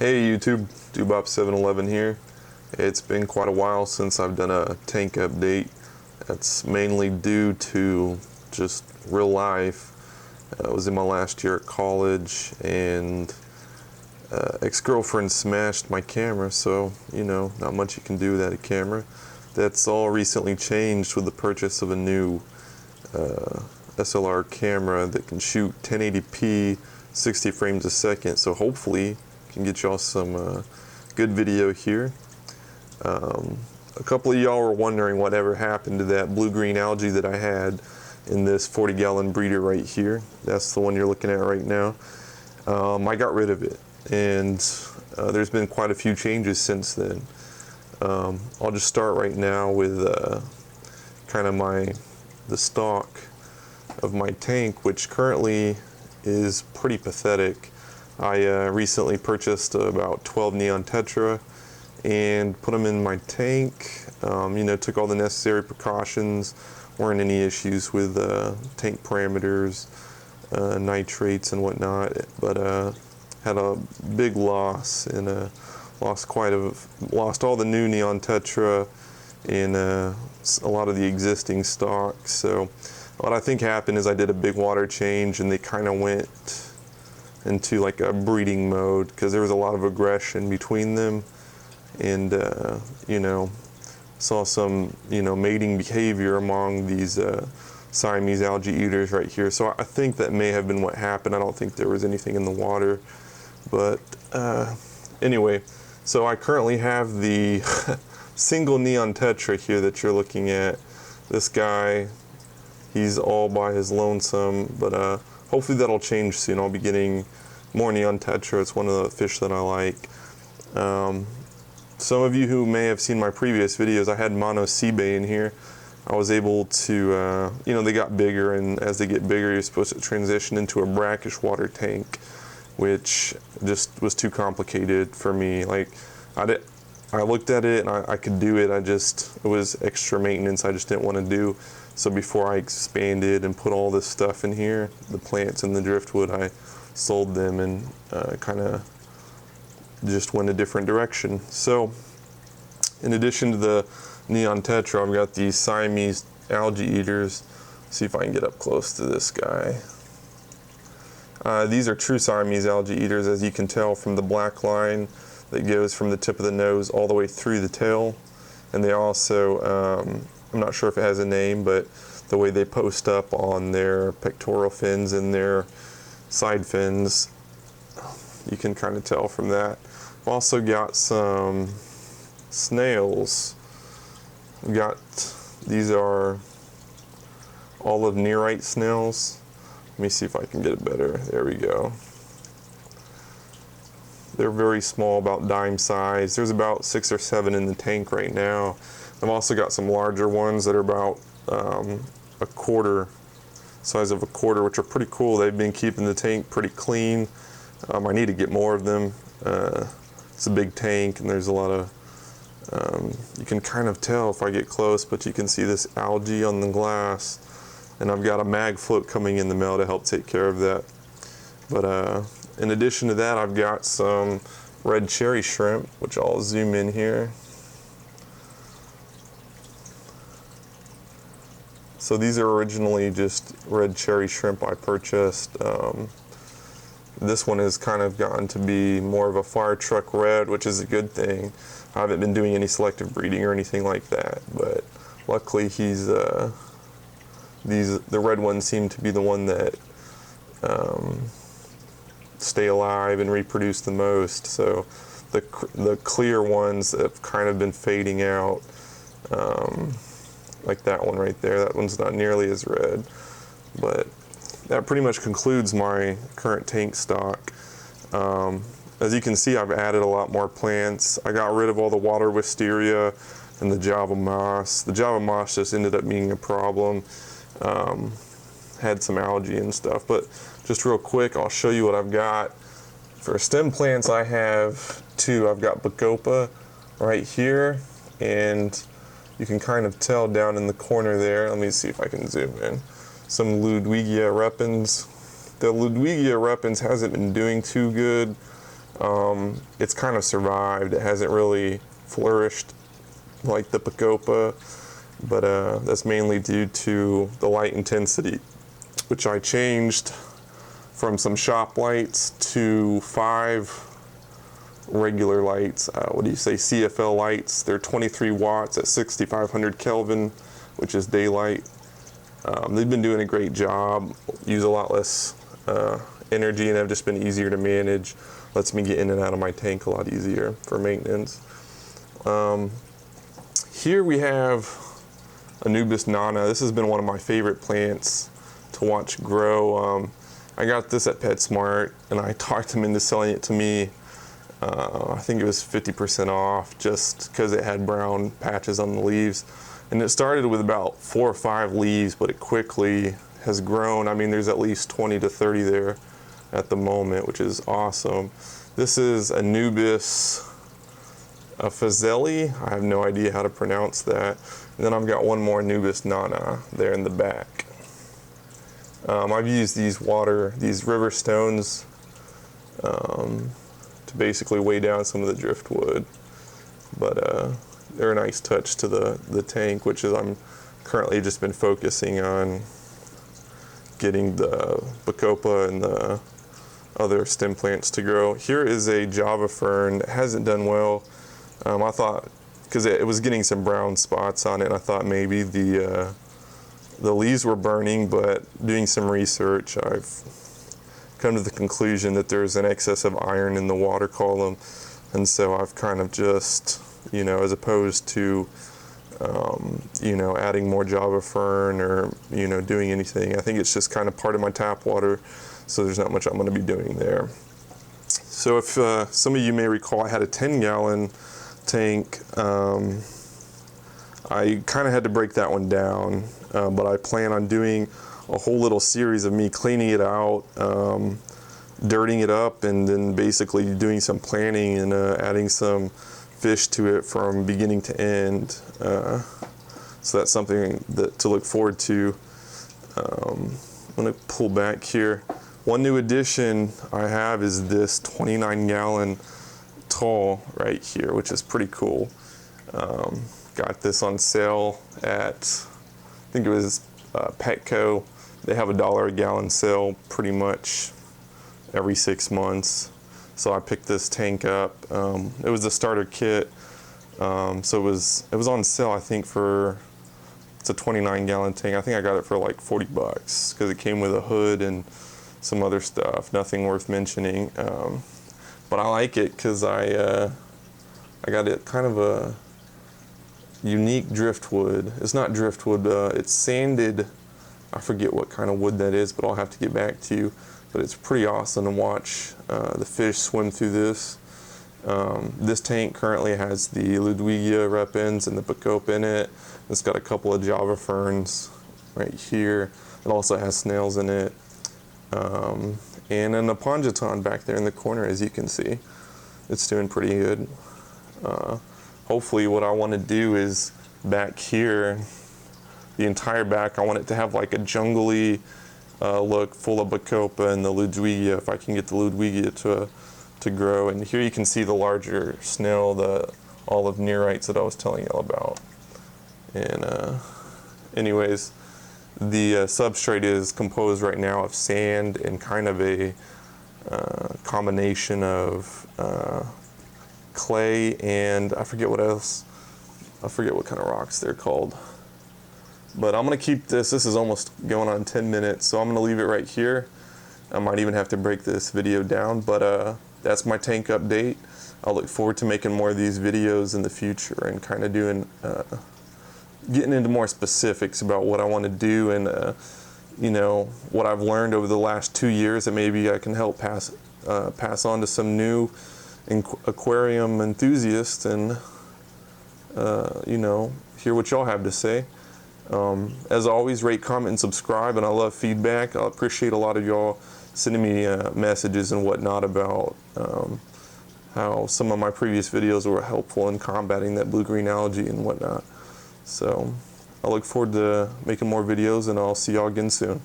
Hey YouTube, Dubop711 here. It's been quite a while since I've done a tank update. That's mainly due to just real life. I was in my last year at college and ex-girlfriend smashed my camera, so not much you can do without a camera. That's all recently changed with the purchase of a new SLR camera that can shoot 1080p 60 frames a second, so hopefully can get y'all some good video here. A couple of y'all were wondering whatever happened to that blue-green algae that I had in this 40-gallon breeder right here. That's the one you're looking at right now. I got rid of it, and there's been quite a few changes since then. I'll just start right now with kind of the stock of my tank, which currently is pretty pathetic. I recently purchased about 12 neon tetra and put them in my tank. Took all the necessary precautions. Weren't any issues with tank parameters, nitrates and whatnot, but had a big loss and lost all the new neon tetra and a lot of the existing stock. So what I think happened is I did a big water change and they kind of went into like a breeding mode because there was a lot of aggression between them, and saw some mating behavior among these Siamese algae eaters right here. So I think that may have been what happened. I don't think there was anything in the water, but anyway, so I currently have the single neon tetra here that you're looking at. This guy, he's all by his lonesome, but hopefully that'll change soon. I'll be getting more neon tetra. It's one of the fish that I like. Some of you who may have seen my previous videos, I had mono sea bay in here. I was able to, they got bigger, and as they get bigger, you're supposed to transition into a brackish water tank, which just was too complicated for me. Like, I looked at it and I could do it. It was extra maintenance I just didn't want to do. So before I expanded and put all this stuff in here, the plants and the driftwood, I sold them and kind of just went a different direction. So in addition to the neon tetra, I've got these Siamese algae eaters. See if I can get up close to this guy. These are true Siamese algae eaters, as you can tell from the black line that goes from the tip of the nose all the way through the tail. And they also, I'm not sure if it has a name, but the way they post up on their pectoral fins and their side fins, you can kind of tell from that. I've also got some snails. These are olive nearite snails. Let me see if I can get it better. There we go. They're very small, about dime size. There's about 6 or 7 in the tank right now. I've also got some larger ones that are about a quarter, size of a quarter, which are pretty cool. They've been keeping the tank pretty clean. I need to get more of them. It's a big tank and there's a lot of, you can kind of tell if I get close, but you can see this algae on the glass. And I've got a mag float coming in the mail to help take care of that. But in addition to that, I've got some red cherry shrimp, which I'll zoom in here. So these are originally just red cherry shrimp I purchased. This one has kind of gotten to be more of a fire truck red, which is a good thing. I haven't been doing any selective breeding or anything like that, but luckily the red ones seem to be the one that stay alive and reproduce the most. So the clear ones have kind of been fading out, like that one right there. That one's not nearly as red, but that pretty much concludes my current tank stock. As you can see, I've added a lot more plants. I got rid of all the water wisteria and the Java moss. The Java moss just ended up being a problem. Had some algae and stuff, but just real quick, I'll show you what I've got. For stem plants, I have 2. I've got Bacopa right here, and you can kind of tell down in the corner there. Let me see if I can zoom in. Some Ludwigia repens. The Ludwigia repens hasn't been doing too good. It's kind of survived. It hasn't really flourished like the Bacopa, but that's mainly due to the light intensity, which I changed from some shop lights to 5 regular lights. What do you say, CFL lights? They're 23 watts at 6500 Kelvin, which is daylight. They've been doing a great job, use a lot less energy, and have just been easier to manage. Lets me get in and out of my tank a lot easier for maintenance. Here we have Anubis nana. This has been one of my favorite plants to watch grow. I got this at PetSmart, and I talked him into selling it to me. I think it was 50% off just because it had brown patches on the leaves. And it started with about 4 or 5 leaves, but it quickly has grown. I mean, there's at least 20 to 30 there at the moment, which is awesome. This is Anubis Fazeli. I have no idea how to pronounce that. And then I've got one more Anubis nana there in the back. I've used these river stones to basically weigh down some of the driftwood, but they're a nice touch to the tank, which is I'm currently just been focusing on getting the Bacopa and the other stem plants to grow. Here is a Java fern. It hasn't done well. I thought, because it was getting some brown spots on it, I thought maybe the leaves were burning, but doing some research, I've come to the conclusion that there's an excess of iron in the water column, and so I've kind of just, you know, as opposed to you know, adding more Java fern or, you know, doing anything, I think it's just kind of part of my tap water, so there's not much I'm going to be doing there. So if some of you may recall, I had a 10-gallon tank. I kind of had to break that one down, but I plan on doing a whole little series of me cleaning it out, dirting it up, and then basically doing some planning and adding some fish to it from beginning to end. So that's something to look forward to. I'm going to pull back here. One new addition I have is this 29-gallon tall right here, which is pretty cool. Got this on sale at, I think it was Petco. They have $1 a gallon sale pretty much every 6 months. So I picked this tank up. It was a starter kit, so it was on sale. I think it's a 29-gallon tank. I think I got it for like 40 bucks because it came with a hood and some other stuff. Nothing worth mentioning, but I like it because I got it kind of a unique driftwood. It's not driftwood. It's sanded. I forget what kind of wood that is, but I'll have to get back to you. But it's pretty awesome to watch the fish swim through this. This tank currently has the Ludwigia repens and the Bacopa in it. It's got a couple of Java ferns right here. It also has snails in it. And an Apongeton back there in the corner, as you can see. It's doing pretty good. Hopefully what I want to do is back here, the entire back, I want it to have like a jungly look, full of Bacopa and the Ludwigia, if I can get the Ludwigia to grow. And here you can see the larger snail, the olive neorites that I was telling you all about. And anyways, the substrate is composed right now of sand and kind of a combination of clay and I forget what else. I forget what kind of rocks they're called. But I'm going to keep this. This is almost going on 10 minutes, so I'm going to leave it right here. I might even have to break this video down, but that's my tank update. I'll look forward to making more of these videos in the future and kind of doing, getting into more specifics about what I want to do and, you know, what I've learned over the last 2 years that maybe I can help pass on to some new aquarium enthusiasts and, you know, hear what y'all have to say. As always, rate, comment, and subscribe, and I love feedback. I appreciate a lot of y'all sending me messages and whatnot about how some of my previous videos were helpful in combating that blue-green algae and whatnot. So I look forward to making more videos, and I'll see y'all again soon.